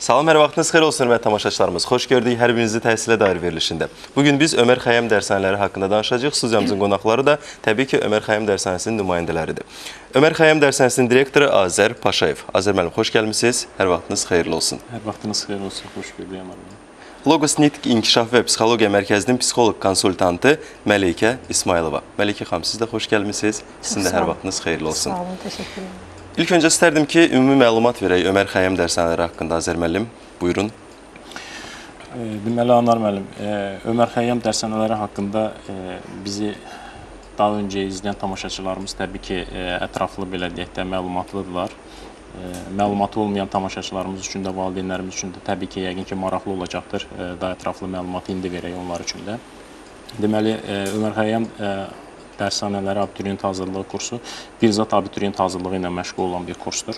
Salam, hər vaxtınız xeyir olsun hörmətli tamaşaçılarımız. Xoş gördük hər birinizi təhsilə dair verilişində. Bugün biz Ömər Xəyyam dərshaneləri haqqında danışacağıq. Studiyamızın qonaqları da təbii ki, Ömər Xəyyam dərshanesinin nümayəndələridir. Ömər Xəyyam dərshanesinin direktoru Azər Paşayev. Azər müəllim, xoş gəlmisiniz. Hər vaxtınız xeyirli olsun. Hər vaxtınız xeyir olsun. Xoş gördük Əmər müəllim. Logos Nitq İnkişaf və Psixologiya Mərkəzinin psixoloq konsultantı Məleykə İsmailova. Məleykə xanım, siz də xoş gəlmisiniz. Sizin də hər vaxtınız xeyirli olsun. Sağ olun, təşəkkür ederim. İlk öncə istərdim ki, ümumi məlumat verək Ömər Xəyyam dərshaneləri haqqında. Azər müəllim, buyurun. Deməli, Anar müəllim, Ömər Xəyyam dərshaneləri haqqında bizi daha öncə izləyən tamaşaçılarımız təbii ki, ətraflı belə deyək də məlumatlıdırlar. Məlumatı olmayan tamaşaçılarımız üçün də, valideynlərimiz üçün də təbii ki, yəqin ki, maraqlı olacaqdır. Daha ətraflı məlumatı indi verək onlar üçün də. Deməli, Ömər Xəyyam dərshaneləri abituriyent hazırlığı kursu bir zat abituriyent hazırlığı ilə məşğul olan bir kursdur.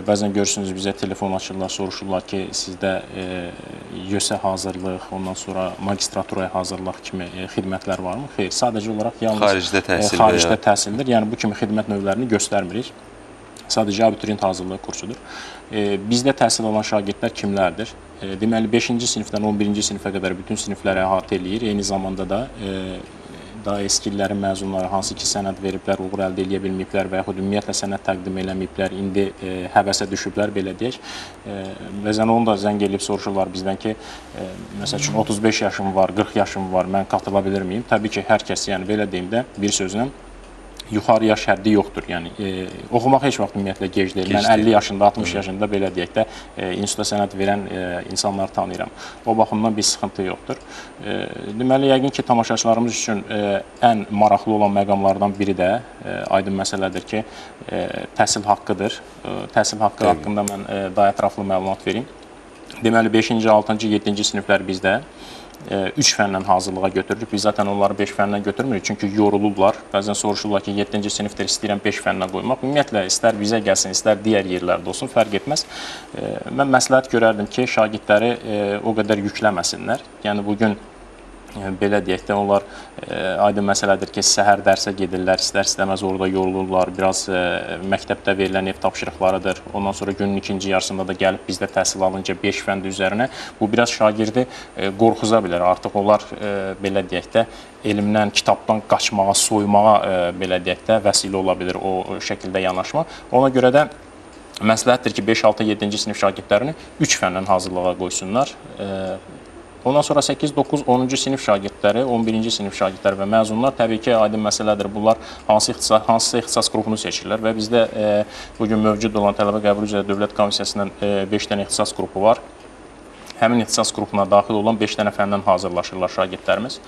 Bəzən görürsünüz, bizə telefon açırlar, soruşurlar ki, sizdə YÖS-ə hazırlıq, ondan sonra magistraturaya hazırlıq kimi xidmətlər varmı? Xeyr, sadəcə olaraq yalnız xaricdə təhsildir. Yəni, bu kimi xidmət növlərini göstərmirik. Sadəcə abituriyent hazırlığı kursudur. Bizdə təhsil alan şagirdlər kimlərdir? Deməli, 5-ci sinifdən 11-ci sinifə qədər bütün sinifləri əhatə eləyir. Eyni zamanda da daha eski illərin məzunları hansı ki sənəd veriblər, uğur əldə edə bilməyiblər və yaxud ümumiyyətlə sənəd təqdim eləməyiblər, indi həvəsə düşüblər, belə deyək. Bəzən onu da zəng eləyib soruşurlar bizdən ki, məsəl üçün 35 yaşım var, 40 yaşım var, mən qatıla bilir miyim? Təbii ki, hər kəs, yəni belə deyim də, bir sözlə, yuxarı yaş həddi yoxdur. Yəni, oxumaq heç vaxt ümumiyyətlə gec deyil. Mən 50 yaşında, 60 yaşında belə deyək də, instituta sənəd verən insanları tanıyıram. O baxımdan bir sıxıntı yoxdur. Deməli, yəqin ki, tamaşaçılarımız üçün ən maraqlı olan məqamlardan biri də aydın məsələdir ki, təhsil haqqıdır. Təhsil haqqı haqqında mən daha ətraflı məlumat verim. Deməli, 5-ci, 6-cı, 7-ci siniflər bizdə 3 fəndən hazırlığa götürürük. Biz zaten onları 5 fəndən götürmürük, çünki yorulurlar. Bəzən soruşurlar ki, 7-ci sinifdir, istəyirəm 5 fəndən qoymaq. Ümumiyyətlə, istər bizə gəlsin, istər digər yerlərdə olsun, fərq etməz. Mən məsləhət görərdim ki, şagirdləri o qədər yükləməsinlər. Yəni, bugün belə deyək də, onlar aydın məsələdir ki, səhər dərsə gedirlər, istər-istəməz orada yorulurlar, biraz məktəbdə verilən ev tapşırıqlarıdır. Ondan sonra günün ikinci yarısında da gəlib bizdə təhsil alınca 5 fənd üzərinə bu biraz şagirdi qorxuza bilər. Artıq onlar belə deyək də, elmdən, kitabdan qaçmağa, soymağa belə deyək də, vəsilə ola bilir o şəkildə yanaşma. Ona görə də məsləhətdir ki, 5, 6, 7-ci sinif şagirdlərini 3 fəndən hazırlığa qoysunlar. Ondan sonra 8, 9, 10-cu sinif şagirdləri, 11-ci sinif şagirdləri və məzunlar təbii ki, aydın məsələdir. Bunlar hansısa ixtisas qrupunu seçirlər və bizdə bugün mövcud olan tələbə qəbul üzrə Dövlət Komissiyasının 5 dənə ixtisas qrupu var. Həmin ixtisas qrupuna daxil olan 5 dənə fəndən hazırlaşırlar şagirdlərimiz.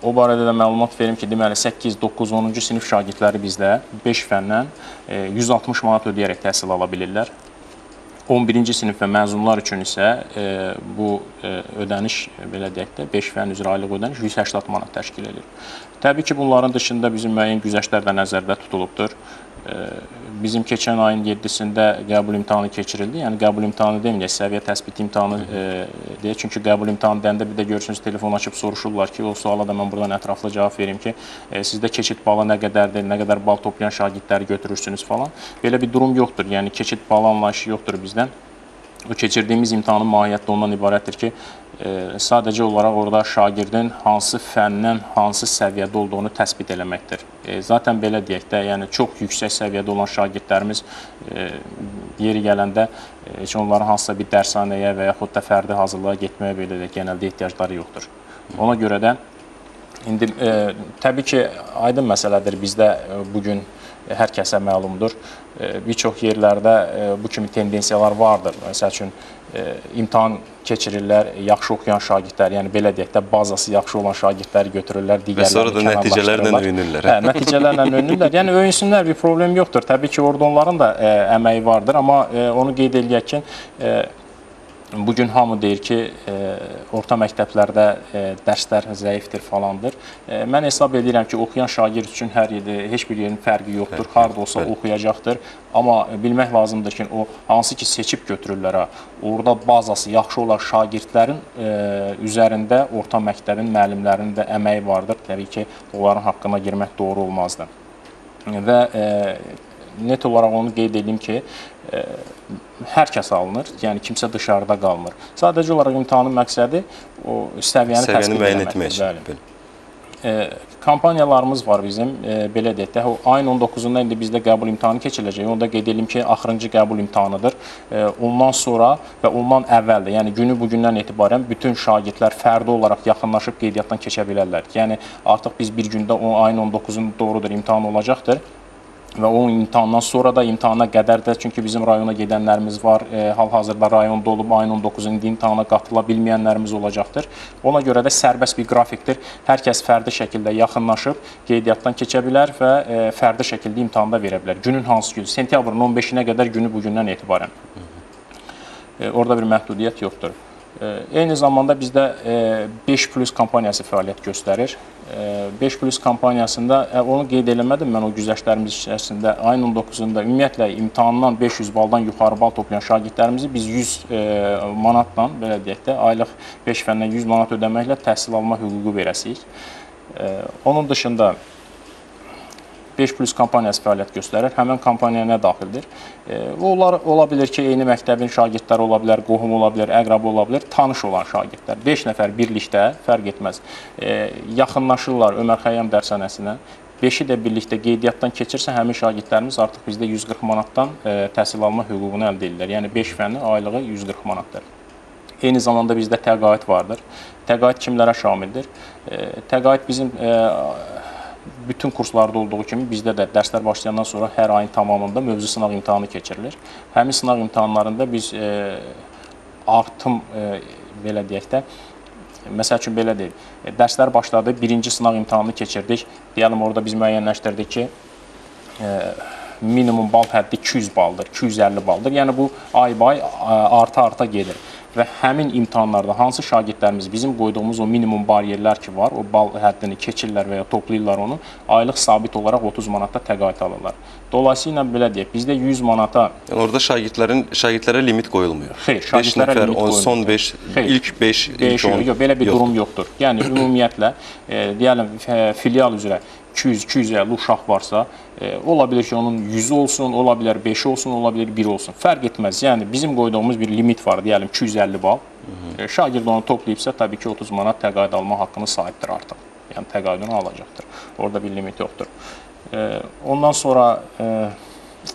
O barədə də məlumat verim ki, deməli 8, 9, 10-cu sinif şagirdləri bizdə 5 fəndən 160 manat ödəyərək təhsil ala bilirlər. 11-ci sinif və məzunlar üçün isə bu ödəniş, belə deyək də, 5 fənn üzrə aylıq ödəniş 180 manat təşkil edir. Təbii ki, bunların dışında bizim müəyyən güzəştlər də nəzərdə tutulubdur. Bizim keçən ayın 7-sində qəbul imtahanı keçirildi. Yəni, qəbul imtahanı deməyək, səviyyə təsbit imtahanı deyək. Çünki qəbul imtahanı deyəndə bir də görürsünüz, telefon açıb soruşurlar ki, o suala da mən buradan ətraflı cavab verim ki, sizdə keçid balı nə qədərdir, nə qədər bal toplayan şagirdləri götürürsünüz falan. Belə bir durum yoxdur. Yəni, keçid balı anlayışı yoxdur bizdən. O keçirdiyimiz imtahanın mahiyyəti ondan ibarətdir ki, sadəcə olaraq orada şagirdin hansı fəndən, hansı səviyyədə olduğunu təsbit eləməkdir. Zaten belə deyək də, yəni çox yüksək səviyyədə olan şagirdlərimiz yeri gələndə heç onların hansısa bir dərshanəyə və yaxud da fərdi hazırlığa getməyə belə də genəldə ehtiyacları yoxdur. Ona görə də indi təbii ki, aydın məsələdir bizdə bugün hər kəsə məlumdur. Bir çox yerlərdə bu kimi tendensiyalar vardır. Məsəl üçün, imtahan keçirirlər, yaxşı oxuyan şagirdlər, yəni belə deyək də, bazası yaxşı olan şagirdləri götürürlər, digərlərini kənarlaşdırırlar. Və sonra da nəticələrlə öyünürlər. Hə, nəticələrlə öyünürlər. Yəni, öyünsünlər, bir problem yoxdur. Təbii ki, orada onların da əməyi vardır, amma onu qeyd eləyək ki, bugün hamı deyir ki, orta məktəblərdə dərslər zəifdir falandır. Mən hesab edirəm ki, oxuyan şagird üçün heç bir yerin fərqi yoxdur. Harada olsa oxuyacaqdır. Amma bilmək lazımdır ki, o hansı ki seçib götürürlər, orada bazası yaxşı olan şagirdlərin üzərində orta məktəbin müəllimlərinin də əməyi vardır. Təbii ki, onların haqqına girmək doğru olmazdı. Və net olaraq onu qeyd edeyim ki, hər kəs alınır, yəni kimsə dışarıda qalmır. Sadəcə olaraq imtahanın məqsədi o səviyyəni təsbit müəyyən etməkdir. etmək. Kampaniyalarımız var bizim, belə deyək də, ayın 19-unda indi bizdə qəbul imtahanı keçiriləcək. Onu da qeyd edelim ki, axırıncı qəbul imtahanıdır. Ondan sonra və ondan əvvəl də, yəni günü bugündən etibarən bütün şagirdlər fərdi olaraq yaxınlaşıb qeydiyyatdan keçə bilərlər. Yəni artıq biz bir gündə ayın 19-unda doğrudur imtahan olacaqdır. Və o imtahandan sonra da imtahana qədər də, çünki bizim rayona gedənlərimiz var, hal-hazırda rayonda olub ayın 19-unda imtahana qatıla bilməyənlərimiz olacaqdır. Ona görə də sərbəst bir qrafikdir. Hər kəs fərdi şəkildə yaxınlaşıb qeydiyyatdan keçə bilər və fərdi şəkildə imtahanda verə bilər. Günün hansı gün? Sentyabrın 15-nə qədər günü bugündən etibarən. Orada bir məhdudiyyət yoxdur. Eyni zamanda bizdə 5+ kampaniyası fəaliyyət göstərir. 5+ kampaniyasında, onu qeyd eləmədim mən o güzəştlərimiz içərisində, ayın 19-da ümumiyyətlə imtahandan 500 baldan yuxarı bal toplayan şagirdlərimizi biz 100 manatla, belə deyək də, aylıq 5 fəndən 100 manat ödəməklə təhsil alma hüququ verəsiyik. Onun dışında 5+ kampaniyası fəaliyyət göstərir. Həmin kampaniya nə daxildir? Onlar ola bilər ki, eyni məktəbin şagirdləri ola bilər, qohum ola bilər, əqrabı ola bilər, tanış olan şagirdlər. 5 nəfər birlikdə, fərq etməz, yaxınlaşırlar Ömər Xəyyam dərshanəsinə. 5-i də birlikdə qeydiyyatdan keçirsə, həmin şagirdlərimiz artıq bizdə 140 manatdan təhsil alma hüququnu əldə edirlər. Yəni 5 fənnin aylığı 140 manatdır. Eyni zamanda bizdə təqaüd vardır. Təqaüd kimlərə şamildir? Təqaüd bizim bütün kurslarda olduğu kimi bizdə də dərslər başlayandan sonra hər ayın tamamında mövzu sınaq imtahanı keçirilir. Həmin sınaq imtahanlarında biz artım, belə deyək də, məsəl üçün belə deyil, dərslər başladı, birinci sınaq imtahanını keçirdik, deyəlim orada biz müəyyənləşdirdik ki, minimum bal həddi 200 baldır, 250 baldır. Yəni bu ay-bay arta-arta gedir. Və həmin imtahanlarda hansı şagirdlərimiz bizim qoyduğumuz o minimum bariyerlər ki var, o bal həddini keçirlər və ya toplayırlar onu, aylıq sabit olaraq 30 manatda təqaüd alırlar. Dolayısıyla belə deyək, bizdə 100 manata... Yəni orada şagirdlərə limit qoyulmuyor. Xeyr, şagirdlərə limit qoyulmuyor. Son 5, ilk 5, ilk 10... Yox, belə bir durum yoxdur. Yəni ümumiyyətlə, deyəlim, filial üzrə 200-250 uşaq varsa, ola bilər ki, onun 100 olsun, ola bilər 5 olsun, ola bilər 1 olsun. Fərq etməz. Yəni bizim qoyduğumuz bir limit var, deyəlim 250 bal. Şagird onu toplayıbsa, təbii ki, 30 manat təqaüd alma haqqını sahibdir artıq. Yəni təqaüdünü alacaqdır. Orada bir limit yoxdur. Ondan sonra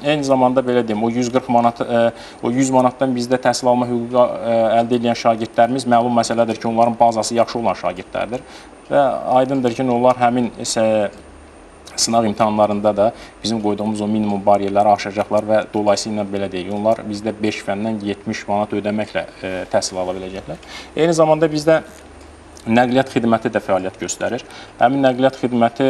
eyni zamanda belə deyim, o 140 manat, o 100 manatdan bizdə təhsil alma hüququ əldə edən şagirdlərimiz məlum məsələdir ki, onların bazası yaxşı olan şagirdlərdir və aydındır ki, onlar həmin sınaq imtahanlarında da bizim qoyduğumuz o minimum bariyerləri aşacaqlar və dolayısıyla belə deyək, onlar bizdə 5 fəndən 70 manat ödəməklə təhsil ala biləcəklər. Eyni zamanda bizdə nəqliyyat xidməti də fəaliyyət göstərir. Həmin nəqliyyat xidməti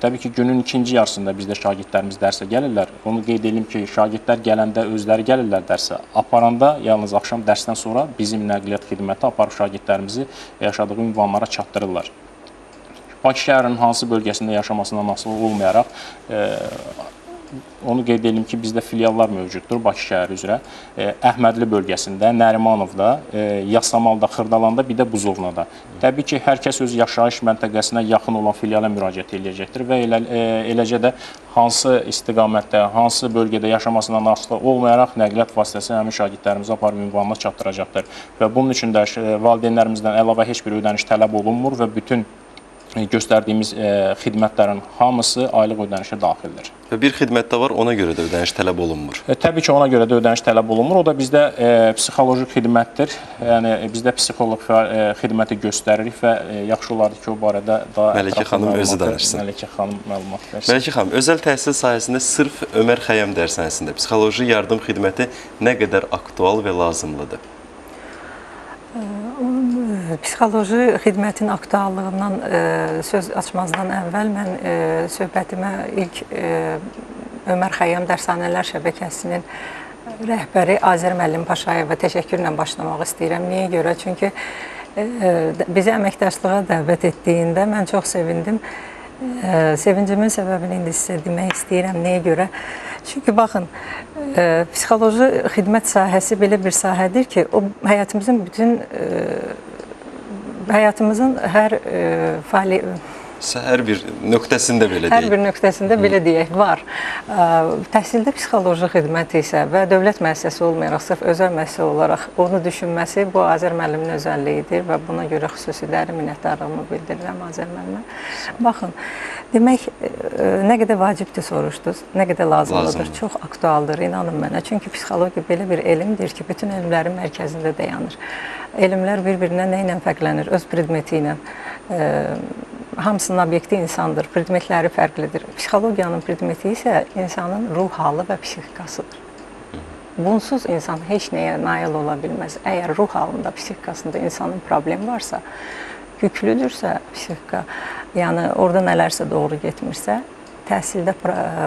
təbii ki, günün ikinci yarısında bizdə şagirdlərimiz dərsə gəlirlər. Onu qeyd edelim ki, şagirdlər gələndə özləri gəlirlər dərsə. Aparanda yalnız axşam dərsdən sonra bizim nəqliyyat xidməti aparıb şagirdlərimizi yaşadığı ünvanlara çatdırırlar. Bakı şəhərinin hansı bölgəsində yaşamasından asılı olmayaraq, onu qeyd edelim ki, bizdə filiallar mövcuddur Bakı şəhəri üzrə. Əhmədli bölgəsində, Nərimanovda, Yasamalda, Xırdalanda, bir də Buzovnada. Təbii ki, hər kəs öz yaşayış məntəqəsinə yaxın olan filiala müraciət edəcəkdir və eləcə də hansı istiqamətdə, hansı bölgədə yaşamasından asılı olmayaraq nəqliyyat vasitəsi həmin şagirdlərimizi aparıb ünvanına çatdıracaqdır. Və bunun üçün də valideynlərimizdən əlavə heç bir ödəniş tələb olunmur və bütün göstərdiyimiz xidmətlərin hamısı aylıq ödənişə daxildir. Və bir xidmət də var, ona görə də ödəniş tələb olunmur. Təbii ki, ona görə də ödəniş tələb olunmur. O da bizdə psixoloji xidmətdir. Yəni bizdə psixoloq xidməti göstəririk və yaxşı olardı ki, o barədə daha Məlikə xanım özü danışsın. Məlikə xanım məlumat versin. Məlikə xanım, özəl təhsil sahəsində sırf Ömər Xəyyam dərshanəsində psixoloji yardım xidməti nə qədər aktual və lazımlıdır? Psixoloji xidmətin aktuallığından söz açmazdan əvvəl mən söhbətimə ilk Ömər Xəyyam Dərshanələr şəbəkəsinin rəhbəri Azər müəllim Paşayeva təşəkkürlə başlamaq istəyirəm. Niyə görə? Çünki bizi əməkdaşlığa dəvət etdiyində mən çox sevindim. Sevincimin səbəbini indi sizə demək istəyirəm. Niyə görə? Çünki baxın, psixoloji xidmət sahəsi belə bir sahədir ki, o həyatımızın hər Hər bir nöqtəsində belə Hər deyək. bir nöqtəsində belə deyək var. Təhsildə psixoloji xidmət isə və dövlət müəssisəsi olmayaraq sırf özəl müəssisə olaraq onu düşünməsi bu Azər müəllimin özəlliyidir və buna görə xüsusi dərin minnətdarlığımı bildirirəm Azər müəllimə. Baxın, demək nə qədər vacibdir soruşdunuz, nə qədər lazımlıdır, çox aktualdır, inanın mənə. Çünki psixologiya belə bir elmdir ki, bütün elmlərin mərkəzində dayanır. Elmlər bir-birindən nə ilə fərqlənir? Öz predmeti ilə. Hamısının obyekti insandır, predmetləri fərqlidir. Psixologiyanın predmeti isə insanın ruh halı və psixikasıdır. Bunsuz insan heç nəyə nail ola bilməz. Əgər ruh halında, psixikasında insanın problemi varsa, yüklüdürsə psixika, yəni orada nələrsə doğru getmirsə, təhsildə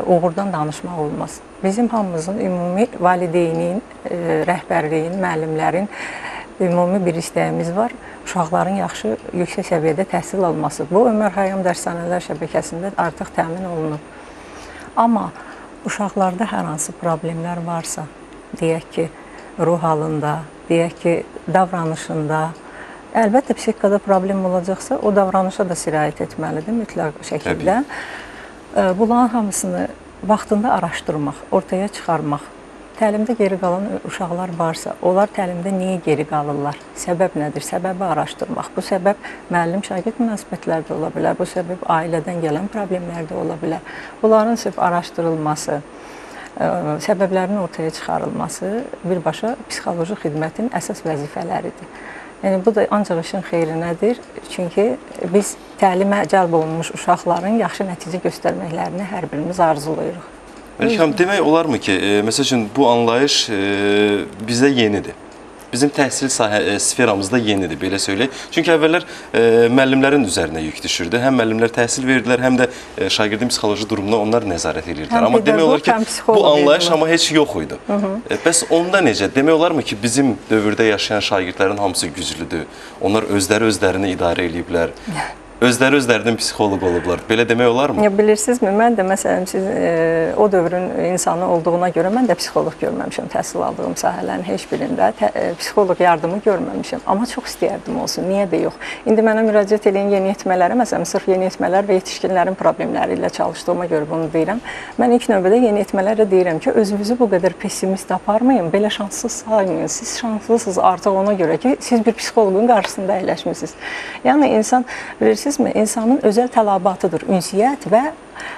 uğurdan danışmaq olmaz. Bizim hamımızın ümumi valideynin, rəhbərliyin, müəllimlərin ümumi bir istəyimiz var. Uşaqların yaxşı, yüksək səviyyədə təhsil alması. Bu, Ömər Xəyyam Dərshanələr şəbəkəsində artıq təmin olunub. Amma uşaqlarda hər hansı problemlər varsa, deyək ki, ruh halında, deyək ki, davranışında, əlbəttə psixikada problem olacaqsa, o davranışa da sirayət etməlidir mütləq şəkildə. Bunların hamısını vaxtında araşdırmaq, ortaya çıxarmaq. Təlimdə geri qalan uşaqlar varsa, onlar təlimdə niyə geri qalırlar? Səbəb nədir? Səbəbi araşdırmaq. Bu səbəb müəllim-şagird münasibətləri də ola bilər. Bu səbəb ailədən gələn problemlər də ola bilər. Bunların sırf araşdırılması, səbəblərinin ortaya çıxarılması birbaşa psixoloji xidmətin əsas vəzifələridir. Yəni, bu da ancaq işin xeyrinədir. Çünki biz təlimə cəlb olunmuş uşaqların yaxşı nəticə göstərməklərini hər birimiz arzulayırıq. Məlik xanım, demək olarmı ki, məsəl üçün bu anlayış bizə yenidir. Bizim təhsil sferamızda yenidir, belə söyləyək. Çünki əvvəllər müəllimlərin üzərinə yük düşürdü. Həm müəllimlər təhsil verdilər, həm də şagirdin psixoloji durumuna onlar nəzarət edirdilər. Amma demək olar ki, bu anlayış amma heç yox idi. Bəs onda necə? Demək olarmı ki, bizim dövrdə yaşayan şagirdlərin hamısı güclüdür. Onlar özlərini idarə ediblər. Özlərinin psixoloq olublar. Belə demək olarmı? Bilirsinizmi, mən də məsələn siz o dövrün insanı olduğuna görə mən də psixoloq görməmişəm təhsil aldığım sahələrin heç birində. Psixoloq yardımı görməmişəm. Amma çox istəyərdim olsun. Niyə də yox? İndi mənə müraciət edən yeniyetmələrə, məsələn, sırf yeniyetmələr və yetişkinlərin problemləri ilə çalışdığıma görə bunu deyirəm. Mən ilk növbədə yeniyetmələrə deyirəm ki, özünüzü bu qədər pessimist aparmayın, belə şanssız saymayın. Siz şanslısınız artıq ona görə ki, siz bir psixoloqun qarşısında əyləşmisiniz. Yəni insan, bilirsiniz, insanın özəl tələbatıdır ünsiyyət və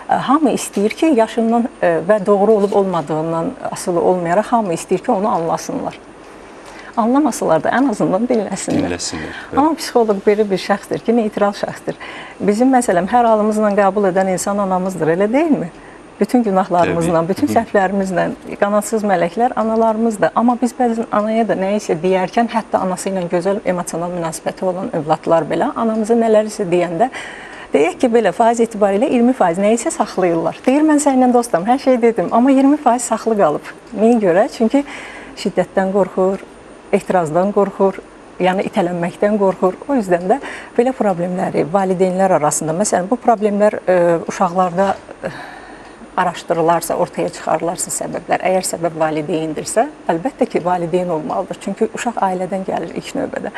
hamı istəyir ki, yaşından və doğru olub olmadığından asılı olmayaraq hamı istəyir ki, onu anlasınlar. Anlamasalar da ən azından dinləsinlər. Amma psixoloq belə bir şəxsdir ki, neytral şəxsdir. Bizim məsələn hər halımızla qəbul edən insan anamızdır, elə deyilmi? Bütün günahlarımızla, bütün səhvlərimizlə, qanadsız mələklər analarımızdır. Amma biz bəzən anaya da nəyisə deyərkən, hətta anası ilə gözəl emosional münasibəti olan övladlar belə anamıza nələrsə deyəndə, deyək ki, belə faiz etibarilə 20% nəyisə saxlayırlar. Deyir, mən səninlə dostam, hər şey dedim, amma 20% saxlı qalıb. Niyə görə? Çünki şiddətdən qorxur, etirazdan qorxur, yəni itələnməkdən qorxur. O yüzdən də belə problemləri valideynlər arasında, məsələn, bu problemlər uşaqlarda araşdırılarsa, ortaya çıxarılarsa səbəblər, əgər səbəb valideyindirsə, əlbəttə ki, valideyn olmalıdır. Çünki uşaq ailədən gəlir ilk növbədə.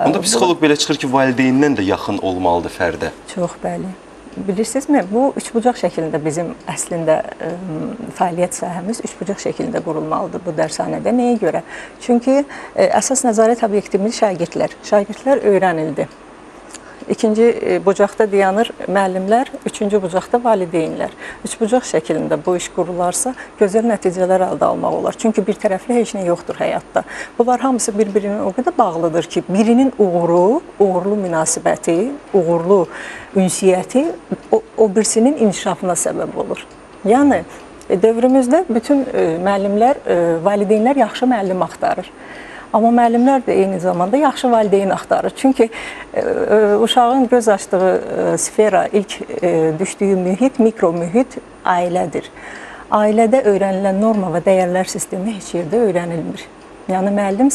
Onda psixoloq belə çıxır ki, valideynindən də yaxın olmalıdır fərdə. Çox, bəli. Bilirsinizmi, bu üçbucaq şəklində bizim əslində fəaliyyət sahəmiz üçbucaq şəklində qurulmalıdır bu dərshanədə. Nəyə görə? Çünki əsas nəzarət obyektimiz şagirdlər. Şagirdlər öyrənildi. İkinci bucaqda dayanır müəllimlər, üçüncü bucaqda valideynlər. Üçbucaq şəklində bu iş qurularsa, gözəl nəticələr əldə almaq olar. Çünki bir tərəfli heç nə yoxdur həyatda. Bunlar hamısı bir-birinin o qədər bağlıdır ki, birinin uğuru, uğurlu münasibəti, uğurlu ünsiyyəti o birisinin inkişafına səbəb olur. Yəni, dövrümüzdə bütün müəllimlər, valideynlər yaxşı müəllim axtarır. Amma müəllimlər də eyni zamanda yaxşı valideyn axtarır. Çünki uşağın göz açdığı sfera, ilk düşdüyü mühit, mikro mühit ailədir. Ailədə öyrənilən norma və dəyərlər sistemi heç yerdə öyrənilmir. Yəni müəllim